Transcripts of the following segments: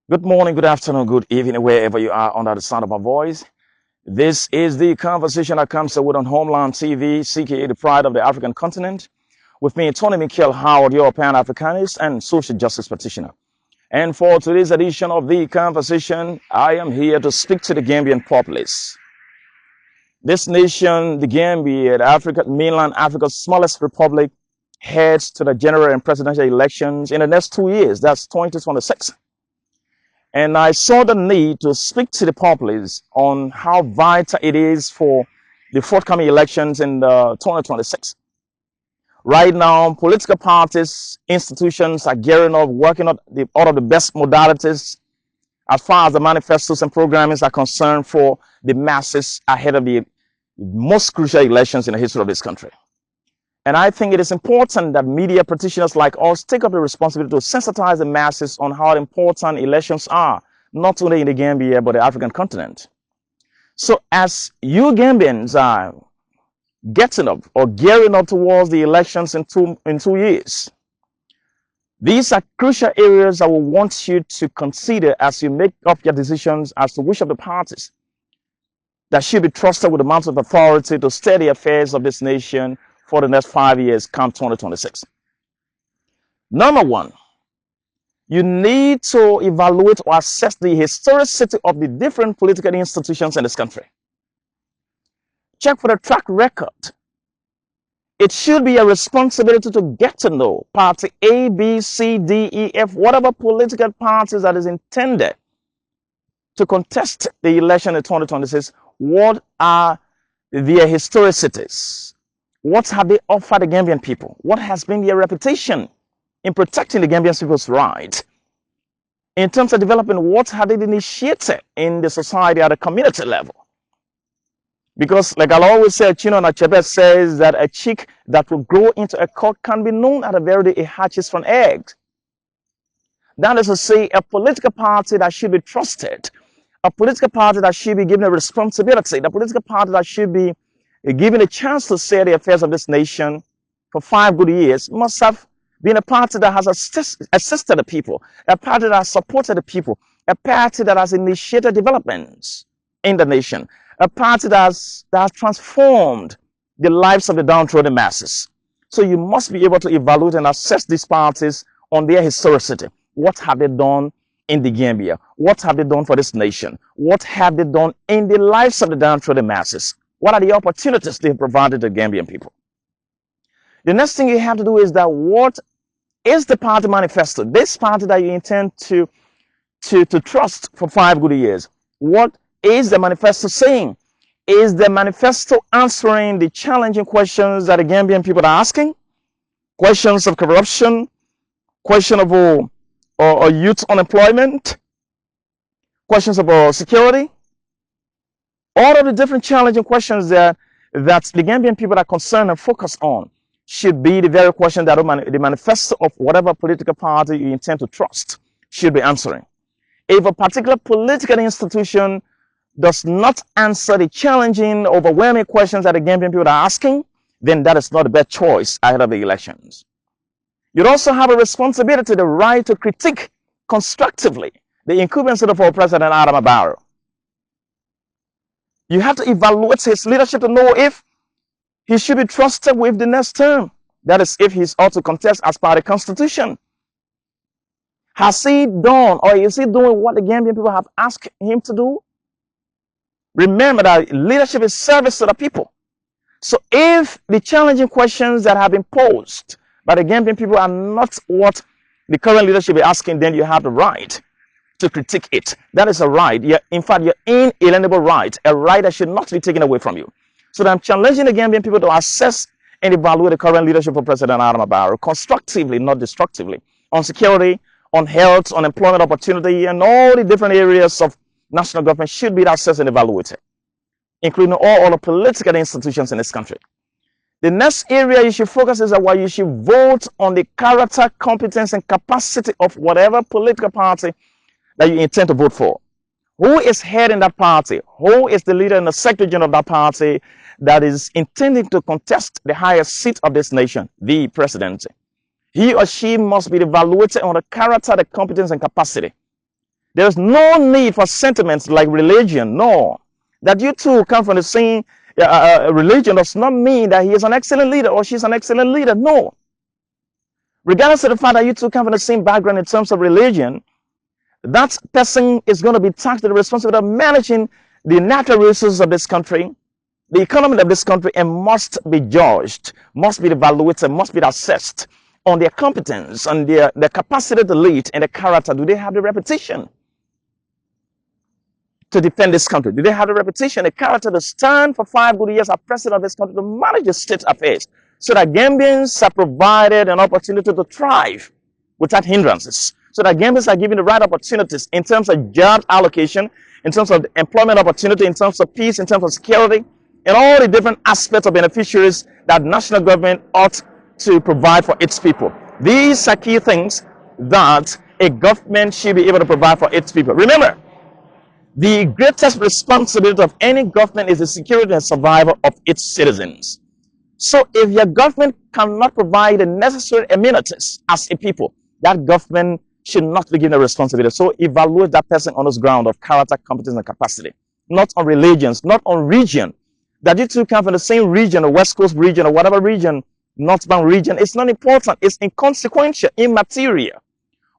Good morning, good afternoon, good evening, wherever you are under the sound of my voice. This is the conversation that comes with on Homeland TV, CKA, the pride of the African continent. With me, Tony Michael Howard, your Pan-Africanist and social justice practitioner. And for today's edition of the conversation, I am here to speak to the Gambian populace. This nation, the Gambia, mainland Africa's smallest republic, heads to the general and presidential elections in the next 2 years. That's 2026. And I saw the need to speak to the populace on how vital it is for the forthcoming elections in 2026. Right now, political parties, institutions are gearing up, working on all of the best modalities as far as the manifestos and programmings are concerned for the masses ahead of the most crucial elections in the history of this country. And I think it is important that media practitioners like us take up the responsibility to sensitize the masses on how important elections are, not only in the Gambia, but the African continent. So as you Gambians are getting up or gearing up towards the elections in two years, these are crucial areas I will want you to consider as you make up your decisions as to which of the parties that should be trusted with the amount of authority to steer the affairs of this nation for the next 5 years, come 2026. Number one, you need to evaluate or assess the historicity of the different political institutions in this country. Check for the track record. It should be a responsibility to get to know party A, B, C, D, E, F, whatever political parties that is intended to contest the election in 2026. What are their historicities? What have they offered the Gambian people? What has been their reputation in protecting the Gambian people's right? In terms of development, what have they initiated in the society at a community level? Because, like I'll always say, Chinua Achebe says that a chick that will grow into a cock can be known at a very day it hatches from eggs. That is to say, a political party that should be trusted, a political party that should be given a responsibility, the political party that should be given a chance to steer the affairs of this nation for 5 good years must have been a party that has assisted the people, a party that has supported the people, a party that has initiated developments in the nation, a party that has transformed the lives of the downtrodden masses. So you must be able to evaluate and assess these parties on their historicity. What have they done in the Gambia? What have they done for this nation? What have they done in the lives of the downtrodden masses? What are the opportunities they have provided the Gambian people? The next thing you have to do is that what is the party manifesto? This party that you intend to trust for 5 good years. What is the manifesto saying? Is the manifesto answering the challenging questions that the Gambian people are asking? Questions of corruption, question of youth unemployment, questions of security. All of the different challenging questions that the Gambian people are concerned and focused on should be the very question that the manifesto of whatever political party you intend to trust should be answering. If a particular political institution does not answer the challenging, overwhelming questions that the Gambian people are asking, then that is not the best choice ahead of the elections. You'd also have a responsibility, the right to critique constructively the incumbency of our President Adama Barrow. You have to evaluate his leadership to know if he should be trusted with the next term. That is, if he's ought to contest as per the Constitution. Has he done, or is he doing what the Gambian people have asked him to do? Remember that leadership is service to the people. So if the challenging questions that have been posed by the Gambian people are not what the current leadership is asking, then you have the right to critique it. That is a right. In fact, your inalienable right, a right that should not be taken away from you. So I'm challenging the Gambian people to assess and evaluate the current leadership of President Adama Barrow constructively, not destructively, on security, on health, on employment opportunity, and all the different areas of national government should be assessed and evaluated, including all the political institutions in this country. The next area you should focus is why you should vote on the character, competence, and capacity of whatever political party that you intend to vote for. Who is heading that party? Who is the leader and the secretary general of that party that is intending to contest the highest seat of this nation, the presidency? He or she must be evaluated on the character, the competence, and capacity. There's no need for sentiments like religion. No. That you two come from the same religion does not mean that he is an excellent leader or she's an excellent leader. No. Regardless of the fact that you two come from the same background in terms of religion, that person is going to be tasked with the responsibility of managing the natural resources of this country, the economy of this country, and must be judged, must be evaluated, must be assessed on their competence, on their capacity to lead, and the character. Do they have the reputation to defend this country? Do they have the reputation, the character to stand for 5 good years as president of this country to manage the state affairs so that Gambians are provided an opportunity to thrive without hindrances? So that Gambians are given the right opportunities in terms of job allocation, in terms of employment opportunity, in terms of peace, in terms of security, and all the different aspects of beneficiaries that national government ought to provide for its people. These are key things that a government should be able to provide for its people. Remember, the greatest responsibility of any government is the security and survival of its citizens. So if your government cannot provide the necessary amenities as a people, that government should not be given a responsibility. So evaluate that person on this ground of character, competence, and capacity. Not on religions, not on region. That you two come from the same region, or West Coast region, or whatever region, Northbound region, it's not important. It's inconsequential, immaterial.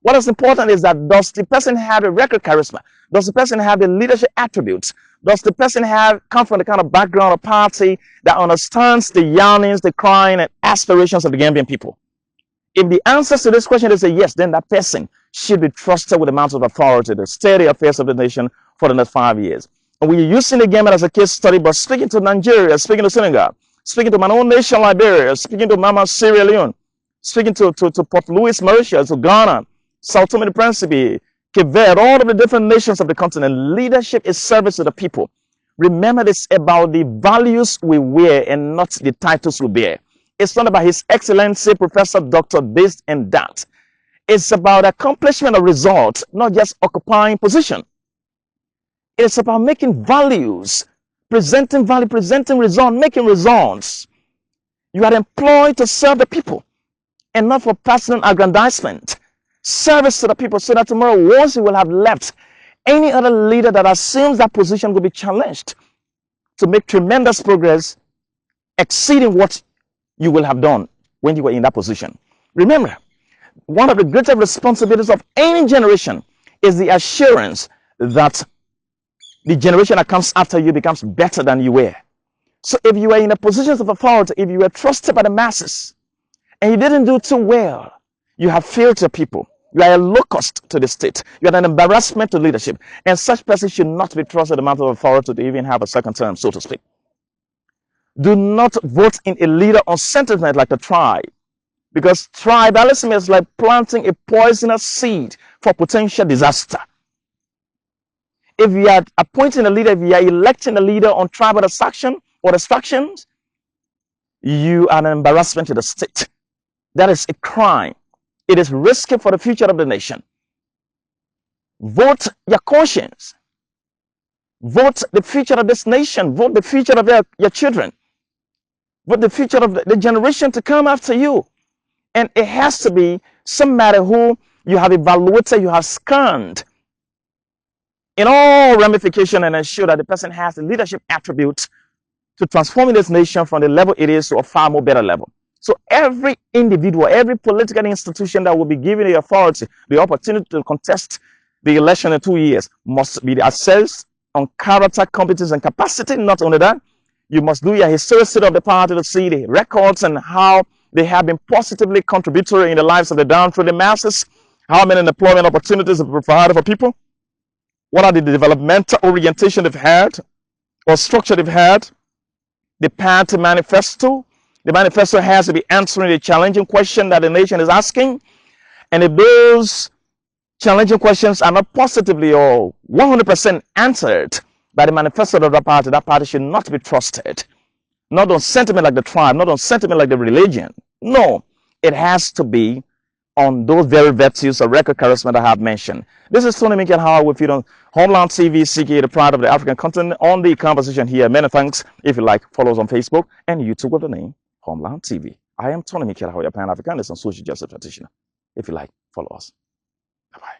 What is important is that does the person have a record charisma? Does the person have the leadership attributes? Does the person come from the kind of background or party that understands the yearnings, the crying, and aspirations of the Gambian people? If the answers to this question is a yes, then that person should be trusted with amounts of authority to steer the affairs of the nation for the next 5 years. And we're using the Gambia as a case study, but speaking to Nigeria, speaking to Senegal, speaking to my own nation, Liberia, speaking to Mama Sierra Leone, speaking to Port Louis, Mauritius, to Ghana, Sao Tome and Principe, Cape Verde, all of the different nations of the continent. Leadership is service to the people. Remember, this about the values we wear and not the titles we bear. It's not about His Excellency, Professor, Doctor, this and that. It's about accomplishment of results, not just occupying position. It's about making values, presenting value, presenting results, making results. You are employed to serve the people and not for personal aggrandizement. Service to the people so that tomorrow, once you will have left, any other leader that assumes that position will be challenged to make tremendous progress, exceeding what you will have done when you were in that position. Remember, one of the greatest responsibilities of any generation is the assurance that the generation that comes after you becomes better than you were. So if you were in a position of authority, if you were trusted by the masses, and you didn't do too well, you have failed your people. You are a locust to the state. You are an embarrassment to leadership. And such person should not be trusted the amount of authority to even have a second term, so to speak. Do not vote in a leader on sentiment like the tribe. Because tribalism is like planting a poisonous seed for potential disaster. If you are appointing a leader, if you are electing a leader on tribal distraction or distractions, you are an embarrassment to the state. That is a crime. It is risky for the future of the nation. Vote your conscience. Vote the future of this nation. Vote the future of your children. Vote the future of the generation to come after you. And it has to be somebody who you have evaluated, you have scanned in all ramifications and ensure that the person has the leadership attributes to transforming this nation from the level it is to a far more better level. So every individual, every political institution that will be given the authority, the opportunity to contest the election in 2 years must be assessed on character, competence, and capacity. Not only that, you must do your historicity of the party to see the records and how they have been positively contributory in the lives of the downtrodden masses, how many employment opportunities have provided for people, what are the developmental orientation they've had or structure they've had, the party manifesto. The manifesto has to be answering the challenging question that the nation is asking. And if those challenging questions are not positively or 100% answered by the manifesto of that party should not be trusted. Not on sentiment like the tribe, not on sentiment like the religion. No, it has to be on those very virtues of record charisma that I have mentioned. This is Tony Mikel Howard with you on Homeland TV, CKA, the pride of the African continent, on the conversation here. Many thanks. If you like, follow us on Facebook and YouTube with the name Homeland TV. I am Tony Mikel Howard, your Pan-Africanist and social justice practitioner. If you like, follow us. Bye-bye.